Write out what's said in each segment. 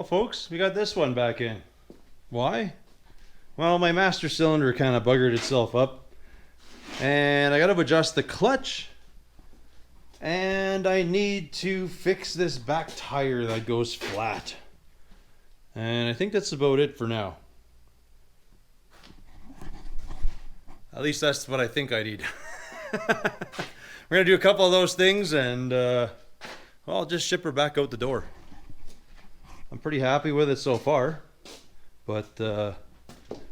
Well, folks, we got this one back in. Why? Well, my master cylinder kind of buggered itself up, and I got to adjust the clutch, and I need to fix this back tire that goes flat. And I think that's about it for now. At least that's what I think I need. We're going to do a couple of those things, and well, I'll just ship her back out the door. I'm pretty happy with it so far, but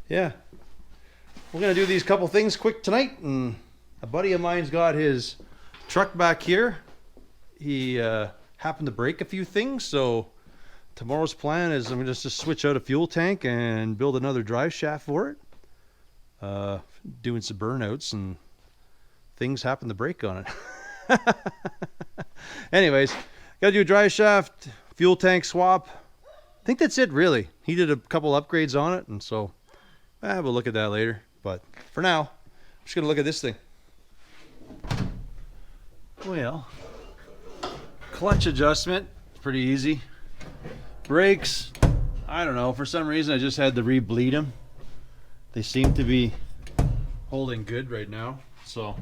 yeah, we're gonna do these couple things quick tonight. And a buddy of mine's got his truck back here. He happened to break a few things, so tomorrow's plan is I'm gonna just switch out a fuel tank and build another drive shaft for it. Doing some burnouts and things happen to break on it. Anyways, gotta do a drive shaft, fuel tank swap. I think that's it, really. He did a couple upgrades on it, and so we'll look at that later. But for now, I'm just gonna look at this thing. Well, clutch adjustment, pretty easy. Brakes, I don't know, for some reason I just had to re-bleed them. They seem to be holding good right now, so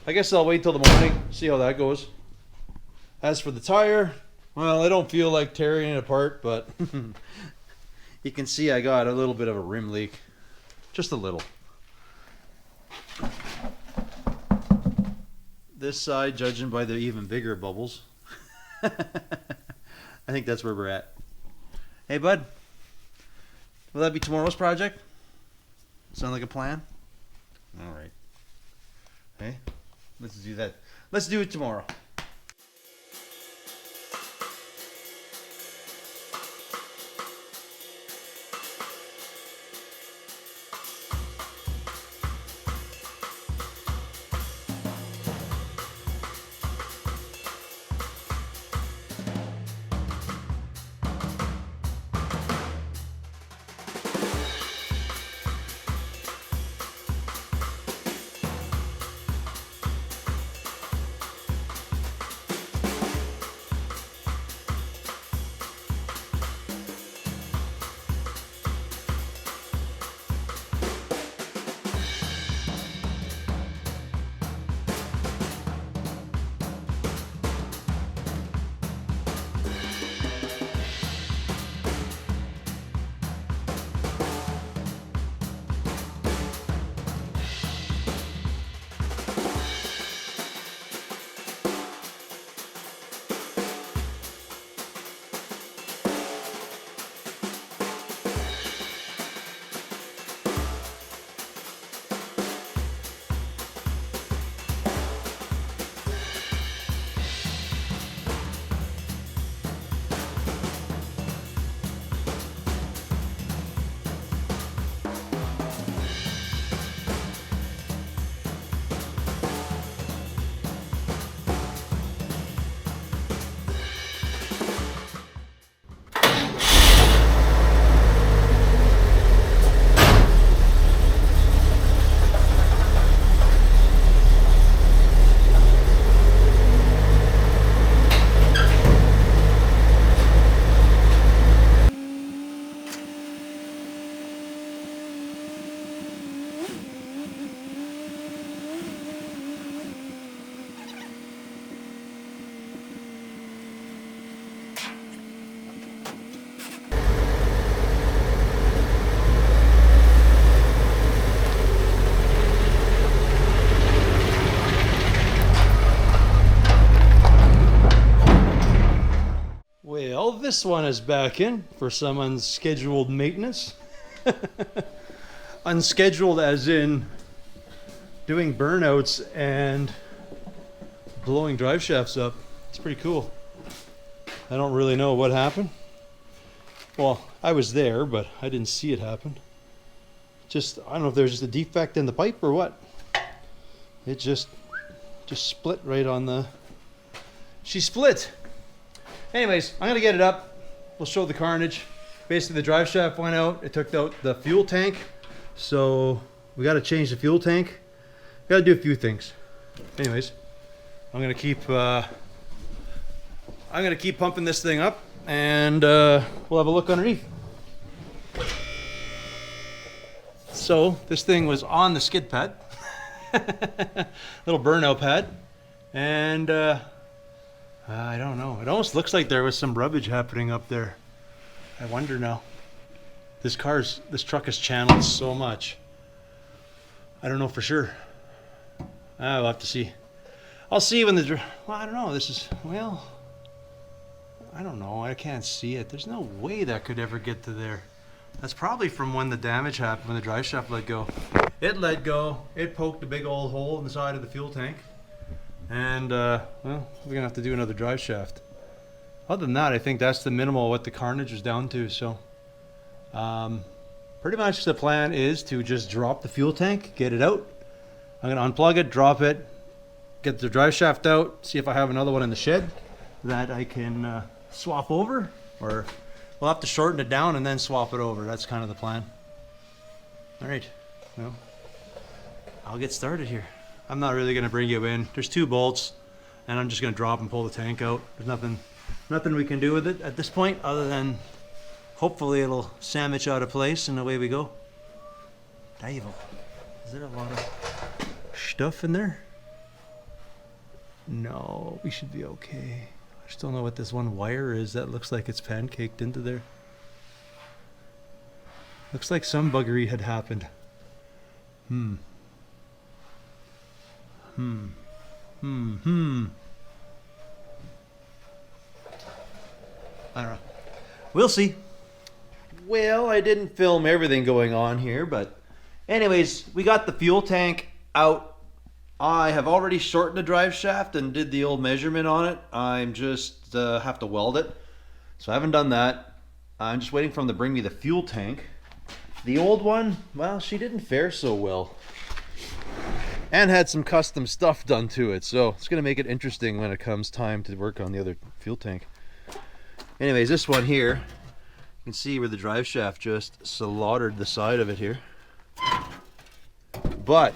I guess I'll wait till the morning, see how that goes. As for the tire, well, I don't feel like tearing it apart, but you can see I got a little bit of a rim leak. Just a little. This side, judging by the even bigger bubbles. I think that's where we're at. Hey, bud. Will that be tomorrow's project? Sound like a plan? All right. Hey, let's do that. Let's do it tomorrow. This one is back in for some unscheduled maintenance. Unscheduled as in doing burnouts and blowing drive shafts up. It's pretty cool. I don't really know what happened. Well, I was there, but I didn't see it happen. Just, I don't know if there's just a defect in the pipe or what. It just split right on the... She split! Anyways, I'm gonna get it up. We'll show the carnage. Basically, the drive shaft went out. It took out the fuel tank. So we got to change the fuel tank. Got to do a few things. Anyways, I'm gonna keep pumping this thing up and we'll have a look underneath. So this thing was on the skid pad, little burnout pad, and I don't know. It almost looks like there was some rubbish happening up there. I wonder now. This truck is channeled so much. I don't know for sure. I'll have to see. I'll see when well, I don't know. I don't know. I can't see it. There's no way that could ever get to there. That's probably from when the damage happened, when the drive shaft let go. It let go. It poked a big old hole in the side of the fuel tank. And, well, we're going to have to do another drive shaft. Other than that, I think that's the minimal what the carnage was down to. So, pretty much the plan is to just drop the fuel tank, get it out. I'm going to unplug it, drop it, get the drive shaft out, see if I have another one in the shed that I can swap over, or we'll have to shorten it down and then swap it over. That's kind of the plan. All right, well, I'll get started here. I'm not really going to bring you in. There's 2 bolts, and I'm just going to drop and pull the tank out. There's nothing we can do with it at this point other than hopefully it'll sandwich out of place and away we go. Devil. Is there a lot of stuff in there? No, we should be okay. I just don't know what this one wire is. That looks like it's pancaked into there. Looks like some buggery had happened. I don't know. We'll see. Well, I didn't film everything going on here, but anyways, we got the fuel tank out. I have already shortened the drive shaft and did the old measurement on it. I'm just have to weld it. So I haven't done that. I'm just waiting for them to bring me the fuel tank. The old one, well, she didn't fare so well. And had some custom stuff done to it. So it's going to make it interesting when it comes time to work on the other fuel tank. Anyways, this one here, you can see where the drive shaft just slaughtered the side of it here. But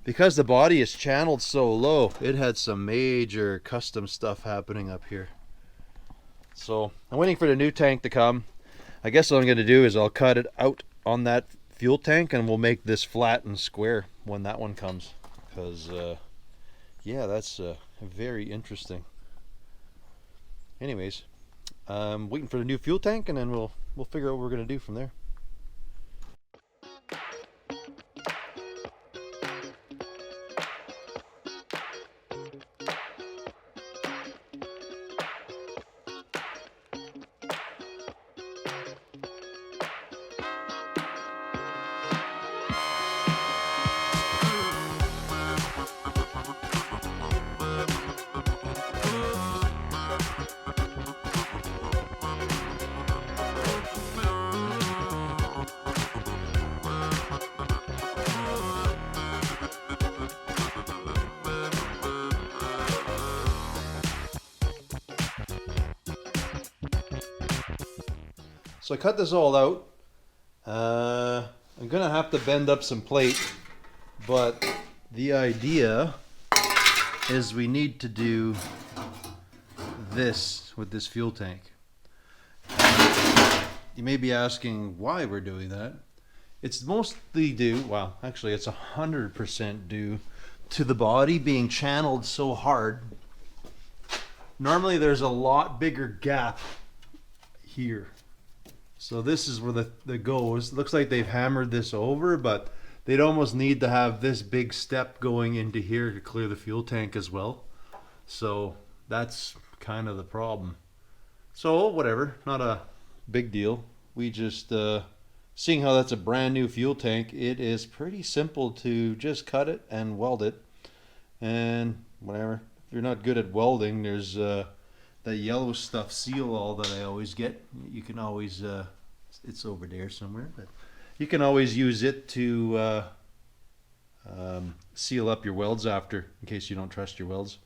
because the body is channeled so low, it had some major custom stuff happening up here. So I'm waiting for the new tank to come. I guess what I'm going to do is I'll cut it out on that fuel tank and we'll make this flat and square when that one comes. Because, yeah, that's very interesting. Anyways, I'm waiting for the new fuel tank and then we'll figure out what we're going to do from there. So I cut this all out. I'm gonna have to bend up some plate, but the idea is we need to do this with this fuel tank. You may be asking why we're doing that. It's mostly due, well, actually it's 100% due to the body being channeled so hard. Normally there's a lot bigger gap here. So this is where the goes. Looks like they've hammered this over, but they'd almost need to have this big step going into here to clear the fuel tank as well. So that's kind of the problem. So whatever, not a big deal. We just, seeing how that's a brand new fuel tank, it is pretty simple to just cut it and weld it. And whatever, if you're not good at welding, there's that yellow stuff seal all that I always get. You can always, it's over there somewhere, but you can always use it to seal up your welds after, in case you don't trust your welds.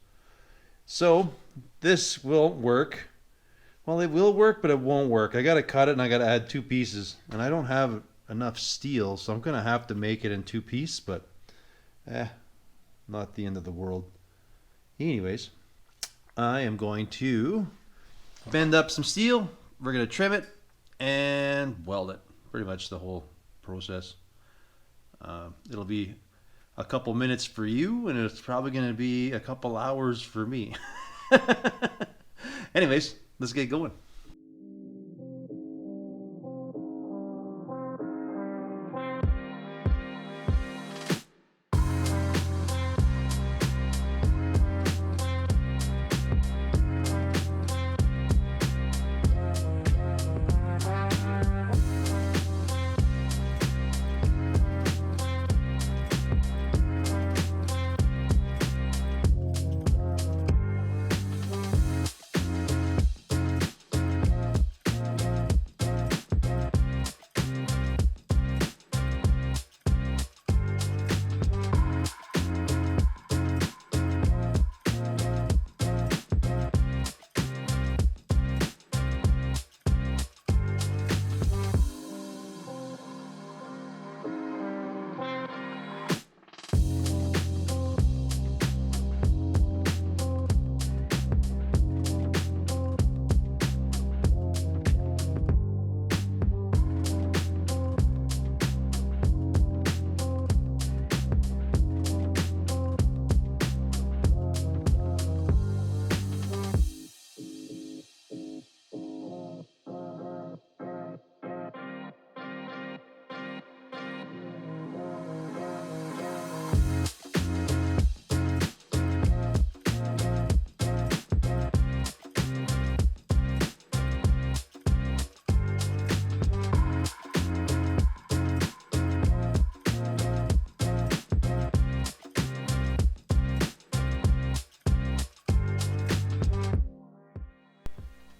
So this will work. Well, it will work, but it won't work. I got to cut it and I got to add 2 pieces, and I don't have enough steel, so I'm going to have to make it in 2 pieces, but not the end of the world. Anyways, I am going to bend up some steel. We're going to trim it and weld it. Pretty much the whole process. It'll be a couple minutes for you, and it's probably going to be a couple hours for me. Anyways, let's get going.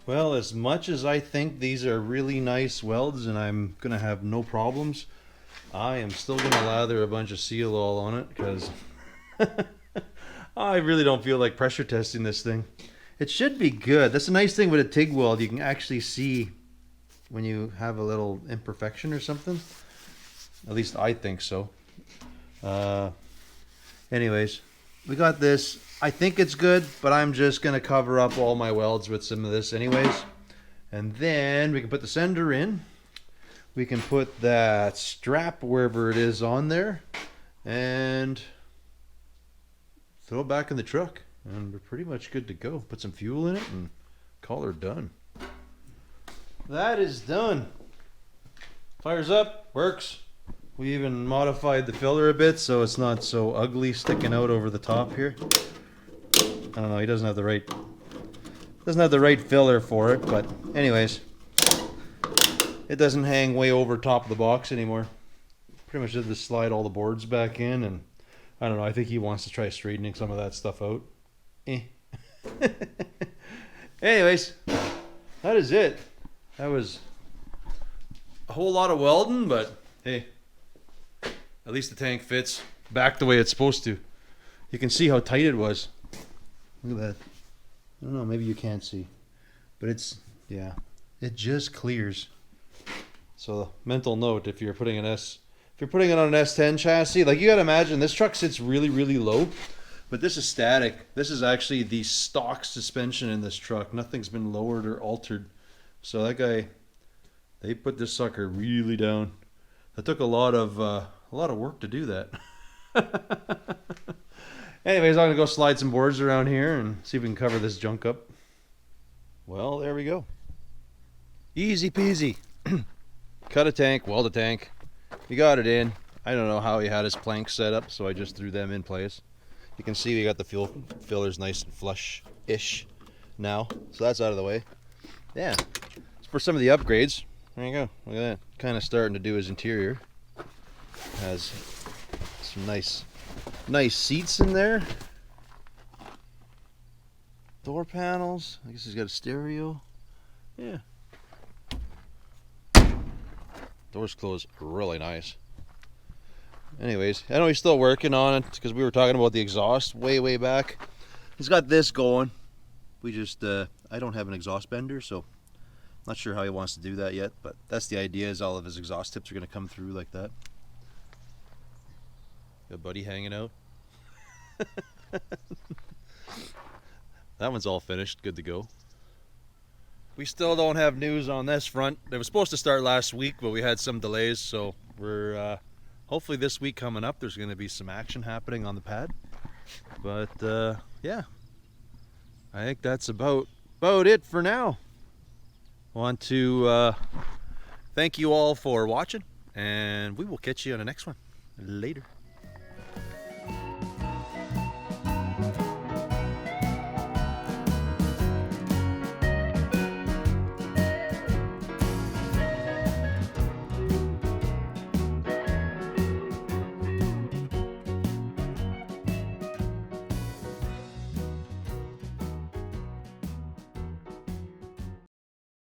Well, as much as I think these are really nice welds and I'm going to have no problems, I am still going to lather a bunch of seal all on it because I really don't feel like pressure testing this thing. It should be good. That's a nice thing with a TIG weld. You can actually see when you have a little imperfection or something. At least I think so. Anyways, we got this. I think it's good, but I'm just going to cover up all my welds with some of this anyways. And then we can put the sender in. We can put that strap wherever it is on there and throw it back in the truck. And we're pretty much good to go. Put some fuel in it and call her done. That is done. Fires up, works. We even modified the filler a bit so it's not so ugly sticking out over the top here. I don't know, he doesn't have the right filler for it, but anyways, it doesn't hang way over top of the box anymore. Pretty much did just slide all the boards back in, and I don't know, I think he wants to try straightening some of that stuff out. Anyways, that is it. That was a whole lot of welding, but hey, at least the tank fits back the way it's supposed to. You can see how tight it was. Look at that. I don't know, maybe you can't see. But it's, yeah, it just clears. So mental note, if you're putting it on an S10 chassis, like you gotta imagine this truck sits really, really low, but this is static. This is actually the stock suspension in this truck. Nothing's been lowered or altered. So that guy, they put this sucker really down. That took a lot of work to do that. Anyways, I'm going to go slide some boards around here and see if we can cover this junk up. Well, there we go. Easy peasy. Cut a tank, weld a tank. We got it in. I don't know how he had his planks set up, so I just threw them in place. You can see we got the fuel fillers nice and flush-ish now. So that's out of the way. Yeah. For some of the upgrades, there you go. Look at that. Kind of starting to do his interior. Has some nice seats in there. Door panels. I guess he's got a stereo. Yeah. Doors closed really nice. Anyways, I know he's still working on it because we were talking about the exhaust way back. He's got this going. We just, I don't have an exhaust bender, so not sure how he wants to do that yet, but that's the idea, is all of his exhaust tips are going to come through like that. Got buddy hanging out. That one's all finished, good to go. we still don't have news on this front. It was supposed to start last week, but we had some delays, so we're hopefully this week coming up there's going to be some action happening on the pad. But yeah, I think that's about it for now. Want to thank you all for watching, and we will catch you on the next one. Later.